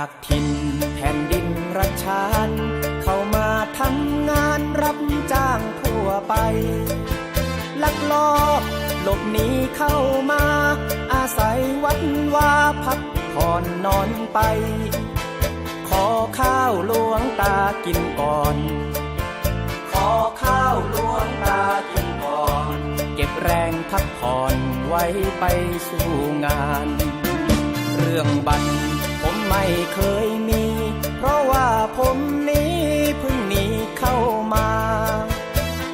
จากถิ่นแผ่นดินรัชฉานเข้ามาทำงานรับจ้างทั่วไปลักลอบหลบหนีเข้ามาอาศัยวัดวาพักผ่อนนอนไปขอข้าวหลวงตากินก่อนขอข้าวหลวงตากินก่อนเก็บแรงพักผ่อนไว้ไปสู่งานเรื่องบัตรผมไม่เคยมีเพราะว่าผมนี้เพิ่งหนีเข้ามา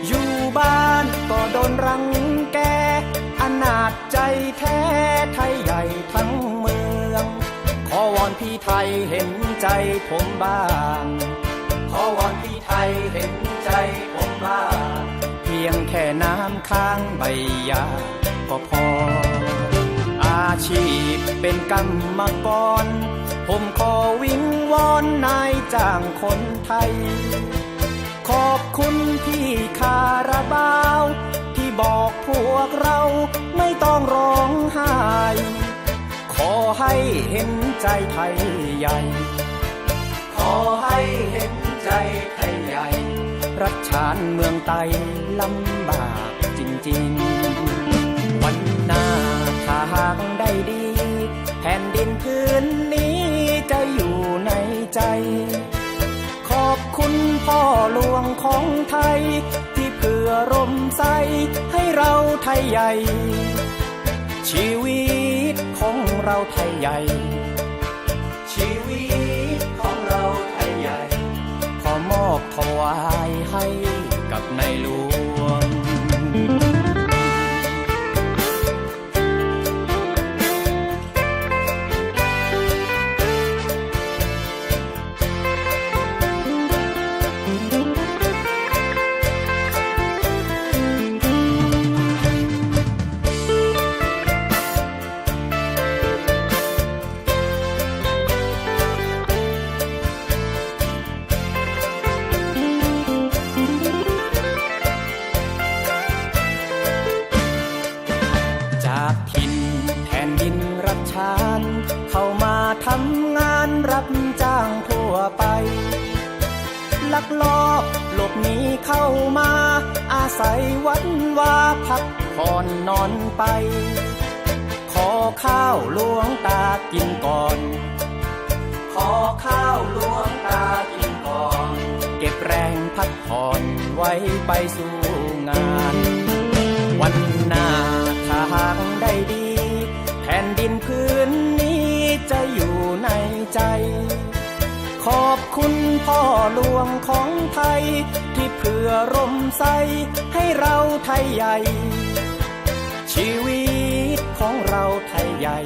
อยู่บ้านก็โดนรังแกอนาจใจแท้ไทยใหญ่ทั้งเมืองขอวอนพี่ไทยเห็นใจผมบ้างขอวอนพี่ไทยเห็นใจผมบ้างเพียงแค่น้ำค้างใบหญ้าก็พออาชีพเป็นกรรมกรผมขอวิงวอนนายจ้างคนไทยขอบคุณพี่คาราบาวที่บอกพวกเราไม่ต้องร้องไห้ขอให้เห็นใจไทยใหญ่ขอให้เห็นใจไทยใหญ่รัชฉานเมืองไทยลำบากจริงๆวันหน้าถ้าหากได้ดีแผ่นดินพื้นนี้จะอยู่ในใจขอบคุณพ่อหลวงของไทยที่เพื่อร่มใสให้เราไทยใหญ่ชีวิตของเราไทยใหญ่ชีวิตของเราไทยใหญ่ขอมอบถวายให้กับในหลวงจากถิ่นแผ่นดินรัชฉานเข้ามาทำงานรับจ้างทั่วไปลักลอบหลบหนีเข้ามาอาศัยวัดวาพักผ่อนนอนไปขอข้าวหลวงตากินก่อนขอข้าวหลวงตากินก่อนเก็บแรงพักผ่อนไว้ไปสู่งานวันหน้าถ้าหากได้ดีแผ่นดินพื้นนี้จะอยู่ในใจขอบคุณพ่อหลวงของไทยที่เพื่อร่มใสให้เราไทยใหญ่ชีวิตของเราไทยใหญ่